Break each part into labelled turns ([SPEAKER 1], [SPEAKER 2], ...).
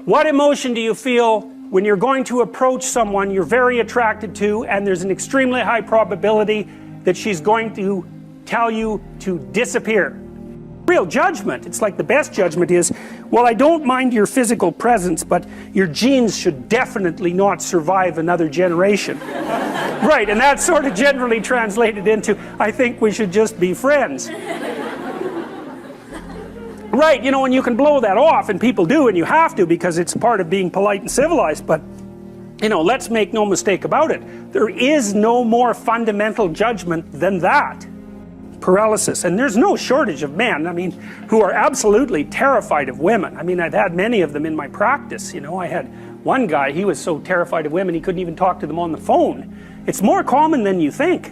[SPEAKER 1] What emotion do you feel when you're going to approach someone you're very attracted to and there's an extremely high probability that she's going to tell you to disappear? Real judgment. It's like the best judgment is, well, I don't mind your physical presence, but your genes should definitely not survive another generation. Right, and that's sort of generally translated into, I think we should just be friends. Right, you know, and you can blow that off, and people do, and you have to, because it's part of being polite and civilized, but, you know, let's make no mistake about it. There is no more fundamental judgment than that. Paralysis. And there's no shortage of men, I mean, who are absolutely terrified of women. I mean, I've had many of them in my practice, you know. I had one guy, he was so terrified of women he couldn't even talk to them on the phone. It's more common than you think.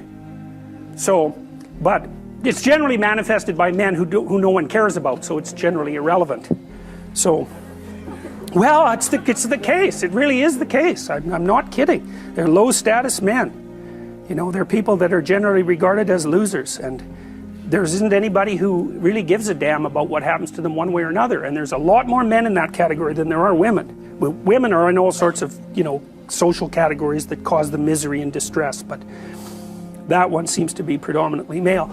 [SPEAKER 1] So, but it's generally manifested by men who no one cares about, so it's generally irrelevant. So, well, it's the case. It really is the case. I'm not kidding. They're low status men. You know, they're people that are generally regarded as losers, and there isn't anybody who really gives a damn about what happens to them one way or another. And there's a lot more men in that category than there are women. Women are in all sorts of, you know, social categories that cause them misery and distress, but that one seems to be predominantly male.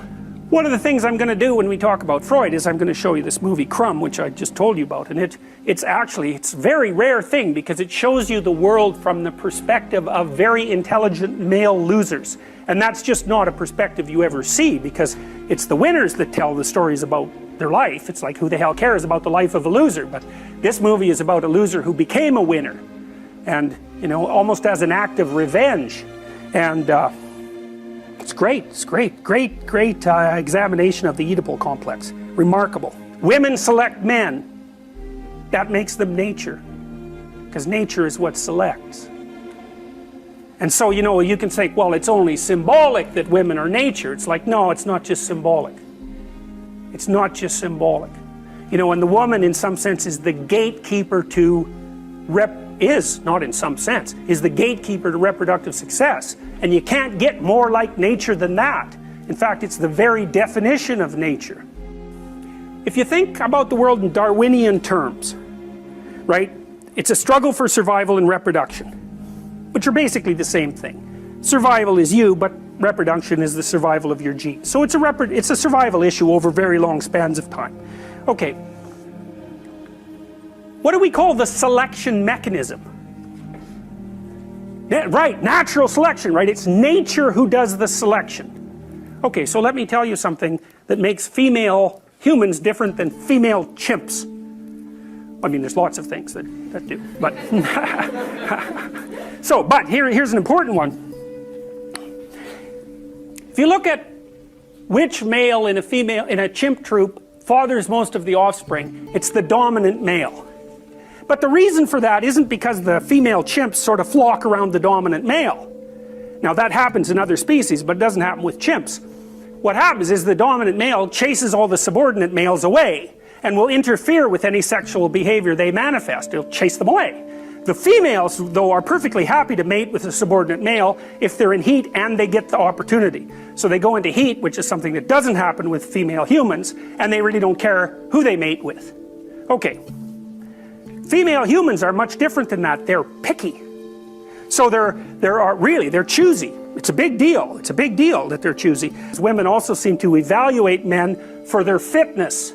[SPEAKER 1] One of the things I'm going to do when we talk about Freud is I'm going to show you this movie Crumb, which I just told you about, and it's a very rare thing because it shows you the world from the perspective of very intelligent male losers, and that's just not a perspective you ever see, because it's the winners that tell the stories about their life. It's like, who the hell cares about the life of a loser? But this movie is about a loser who became a winner, and, you know, almost as an act of revenge. And it's great, great examination of the Oedipal complex. Remarkable. Women select men. That makes them nature, because nature is what selects. And so, you know, you can say, well, it's only symbolic that women are nature. It's like, no, it's not just symbolic. It's not just symbolic. You know, and the woman in some sense is the gatekeeper to not in some sense, is the gatekeeper to reproductive success. And you can't get more like nature than that. In fact, it's the very definition of nature. If you think about the world in Darwinian terms, right, it's a struggle for survival and reproduction, which are basically the same thing. Survival is you, but reproduction is the survival of your genes. So it's a survival issue over very long spans of time. Okay. What do we call the selection mechanism? Right, natural selection, right? It's nature who does the selection. Okay, so let me tell you something that makes female humans different than female chimps. I mean, there's lots of things that do, but so, but here's an important one. If you look at which male in a chimp troop fathers most of the offspring, it's the dominant male. But the reason for that isn't because the female chimps sort of flock around the dominant male. Now that happens in other species, but it doesn't happen with chimps. What happens is the dominant male chases all the subordinate males away and will interfere with any sexual behavior they manifest. It'll chase them away. The females, though, are perfectly happy to mate with a subordinate male if they're in heat and they get the opportunity. So they go into heat, which is something that doesn't happen with female humans, and they really don't care who they mate with. Okay. Female humans are much different than that. They're picky. So they're choosy. It's a big deal. It's a big deal that they're choosy. Women also seem to evaluate men for their fitness.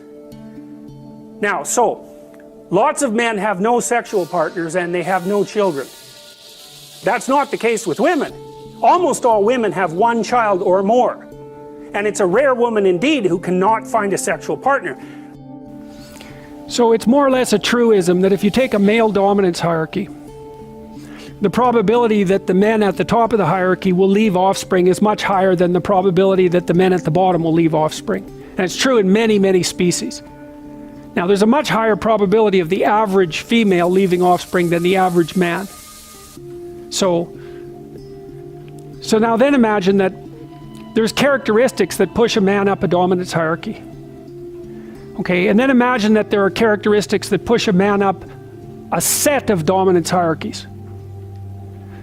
[SPEAKER 1] Now, so lots of men have no sexual partners and they have no children. That's not the case with women. Almost all women have one child or more. And it's a rare woman indeed who cannot find a sexual partner. So it's more or less a truism that if you take a male dominance hierarchy, the probability that the men at the top of the hierarchy will leave offspring is much higher than the probability that the men at the bottom will leave offspring. And it's true in many, many species. Now there's a much higher probability of the average female leaving offspring than the average man. So now then imagine that there's characteristics that push a man up a dominance hierarchy. Okay, and then imagine that there are characteristics that push a man up a set of dominance hierarchies.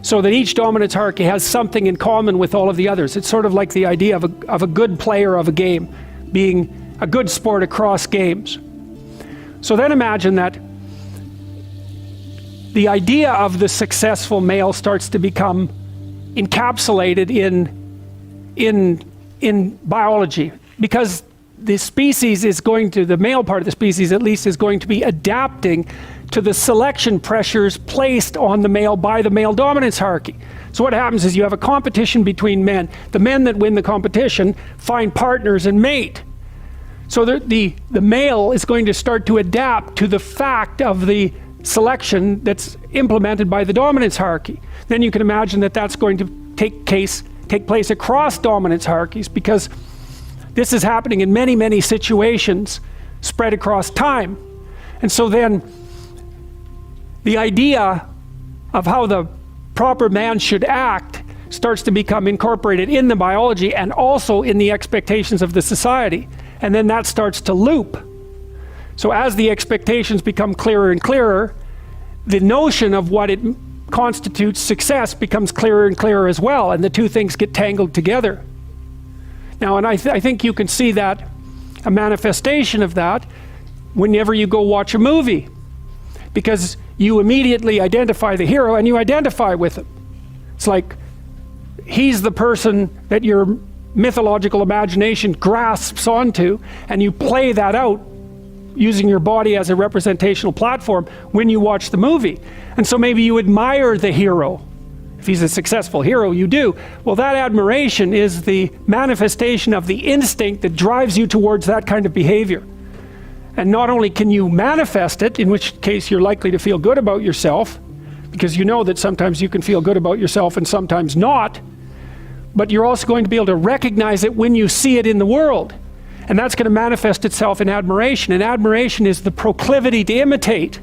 [SPEAKER 1] So that each dominance hierarchy has something in common with all of the others. It's sort of like the idea of a good player of a game being a good sport across games. So then imagine that
[SPEAKER 2] the idea of the successful male starts to become encapsulated in biology, because the species is going to, the male part of the species at least, is going to be adapting to the selection pressures placed on the male by the male dominance hierarchy. So what happens is you have a competition between men. The men that win the competition find partners and mate. So the male is going to start to adapt to the fact of the selection that's implemented by the dominance hierarchy. Then you can imagine that that's going to take place across dominance hierarchies, because this is happening in many, many situations spread across time. And so then the idea of how the proper man should act starts to become incorporated in the biology and also in the expectations of the society. And then that starts to loop. So as the expectations become clearer and clearer, the notion of what it constitutes success becomes clearer and clearer as well, and the two things get tangled together. Now, and I think you can see that, a manifestation of that, whenever you go watch a movie, because you immediately identify the hero and you identify with him. It's like he's the person that your mythological imagination grasps onto, and you play that out using your body as a representational platform when you watch the movie. And so maybe you admire the hero. If he's a successful hero, you do. Well, that admiration is the manifestation of the instinct that drives you towards that kind of behavior. And not only can you manifest it, in which case you're likely to feel good about yourself, because you know that sometimes you can feel good about yourself and sometimes not, but you're also going to be able to recognize it when you see it in the world. And that's going to manifest itself in admiration. And admiration is the proclivity to imitate.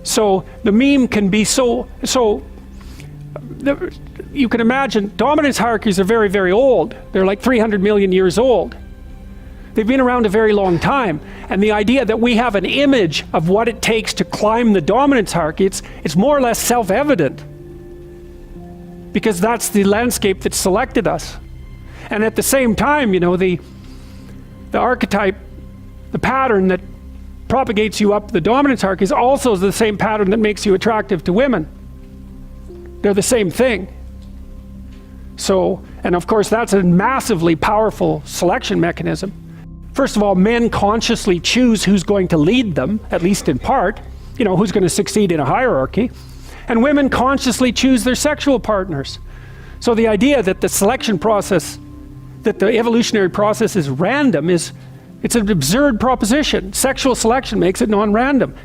[SPEAKER 2] So the meme can be you can imagine, dominance hierarchies are very, very old. They're like 300 million years old. They've been around a very long time. And the idea that we have an image of what it takes to climb the dominance hierarchy, it's more or less self-evident, because that's the landscape that selected us. And at the same time, you know, the archetype, the pattern that propagates you up the dominance hierarchy is also the same pattern that makes you attractive to women. They're the same thing. So, and of course that's a massively powerful selection mechanism. First of all, men consciously choose who's going to lead them, at least in part, you know, who's going to succeed in a hierarchy. And women consciously choose their sexual partners. So the idea that the selection process, that the evolutionary process is random, it's an absurd proposition. Sexual selection makes it non-random.